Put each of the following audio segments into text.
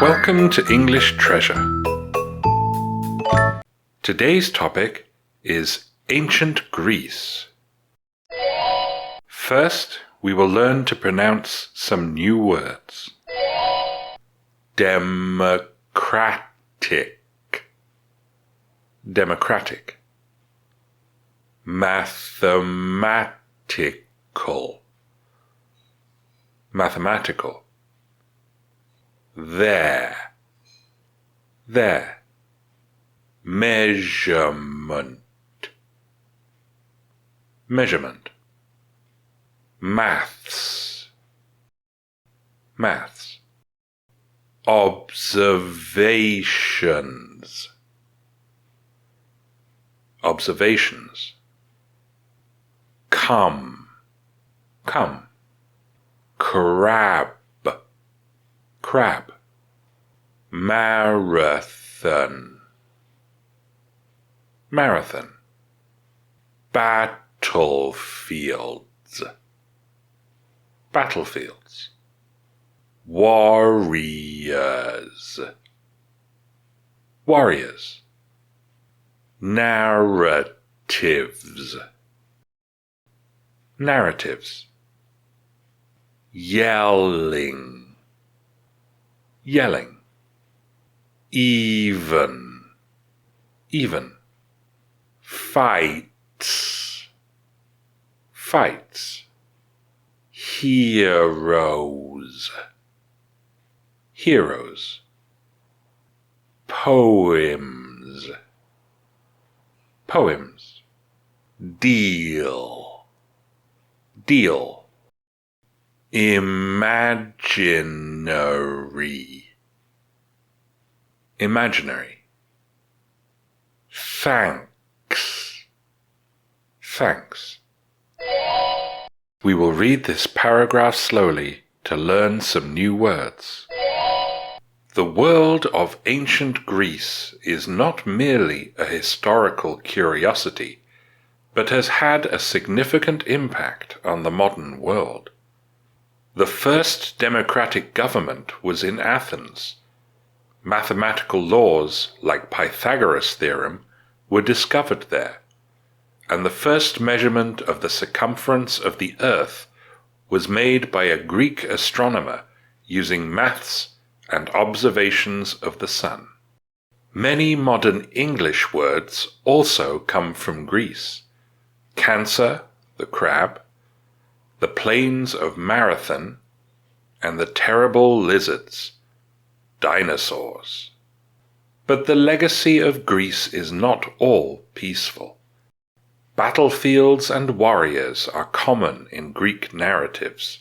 Welcome to English Treasure. Today's topic is ancient Greece. First, we will learn to pronounce some new words. Democratic. Mathematical. There. Measurement. Maths. Observations. Come. Crab. Marathon. Battlefields. Warriors. Narratives. Yelling. Even. Fights. Heroes. Poems. Deal. Imaginary. Thanks. We will read this paragraph slowly to learn some new words. The world of ancient Greece is not merely a historical curiosity, but has had a significant impact on the modern world. The first democratic government was in Athens. Mathematical laws, like Pythagoras' theorem, were discovered there, and the first measurement of the circumference of the Earth was made by a Greek astronomer using maths and observations of the sun. Many modern English words also come from Greece. Cancer, the crab, the plains of Marathon, and the terrible lizards, dinosaurs. But the legacy of Greece is not all peaceful. Battlefields and warriors are common in Greek narratives.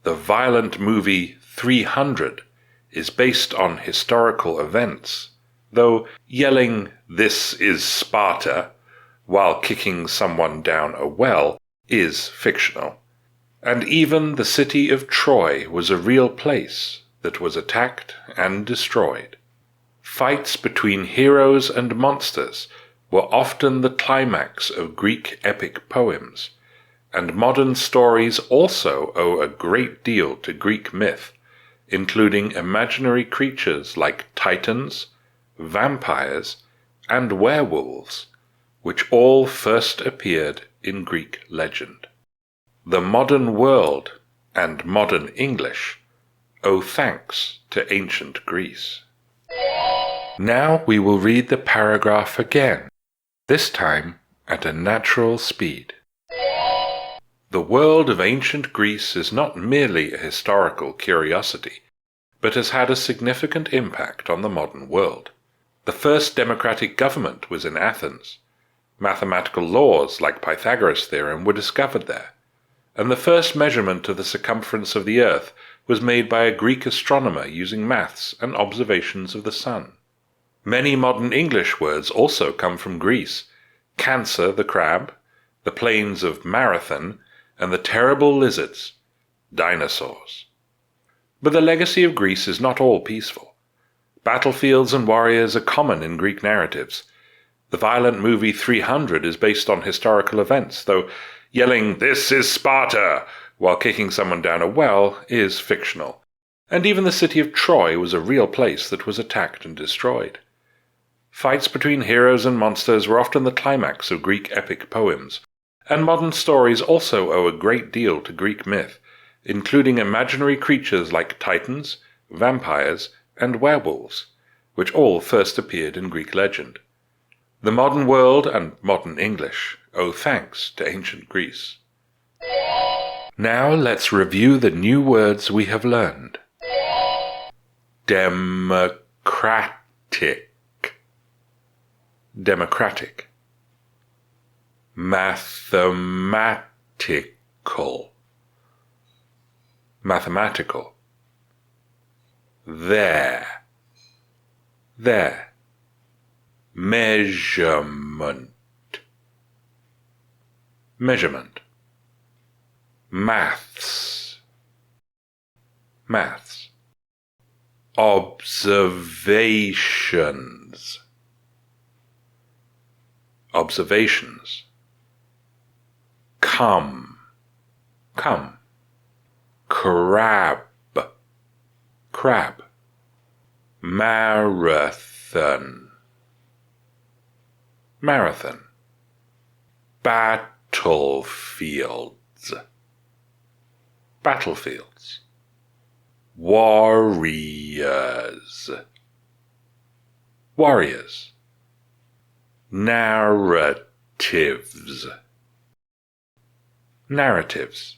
The violent movie 300 is based on historical events, though yelling "This is Sparta" while kicking someone down a well is fictional. And even the city of Troy was a real place that was attacked and destroyed. Fights between heroes and monsters were often the climax of Greek epic poems, and modern stories also owe a great deal to Greek myth, including imaginary creatures like titans, vampires, and werewolves, which all first appeared in Greek legend. The modern world and modern English owe thanks to ancient Greece. Now we will read the paragraph again, this time at a natural speed. The world of ancient Greece is not merely a historical curiosity, but has had a significant impact on the modern world. The first democratic government was in Athens. Mathematical laws like Pythagoras' theorem were discovered there, and the first measurement of the circumference of the Earth was made by a Greek astronomer using maths and observations of the sun. Many modern English words also come from Greece. Cancer, the crab, the plains of Marathon, and the terrible lizards, dinosaurs. But the legacy of Greece is not all peaceful. Battlefields and warriors are common in Greek narratives. The violent movie 300 is based on historical events, though yelling "This is Sparta" while kicking someone down a well is fictional. And even the city of Troy was a real place that was attacked and destroyed. Fights between heroes and monsters were often the climax of Greek epic poems, and modern stories also owe a great deal to Greek myth, including imaginary creatures like titans, vampires, and werewolves, which all first appeared in Greek legend. The modern world and modern English owe thanks to ancient Greece. Now let's review the new words we have learned. Democratic. Democratic. Mathematical. Mathematical. There. There. Measurement. Measurement. Maths. Maths. Observations. Observations. Come. Come. Crab. Crab. Marathon. Marathon. Battlefields. Battlefields. Warriors. Warriors. Narratives. Narratives.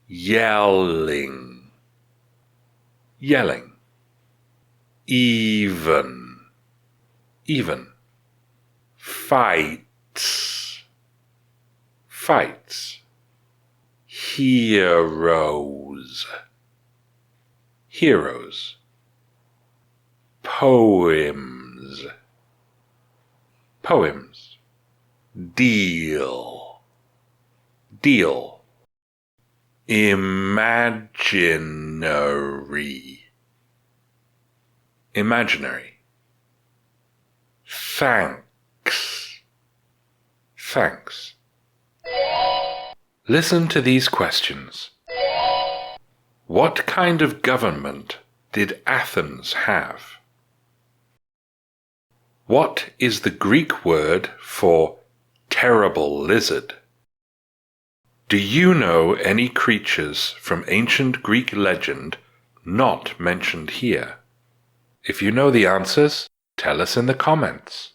Yelling. Yelling. Even. Even. Fights. Fights. Heroes. Heroes. Poems. Poems. Deal. Deal. Imaginary. Imaginary. Thanks. Thanks. Listen to these questions. What kind of government did Athens have? What is the Greek word for terrible lizard? Do you know any creatures from ancient Greek legend not mentioned here? If you know the answers, tell us in the comments.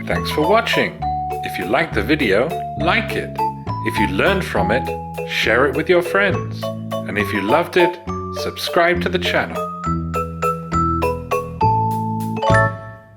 Thanks for watching. If you liked the video, like it. If you learned from it, share it with your friends. And if you loved it, subscribe to the channel.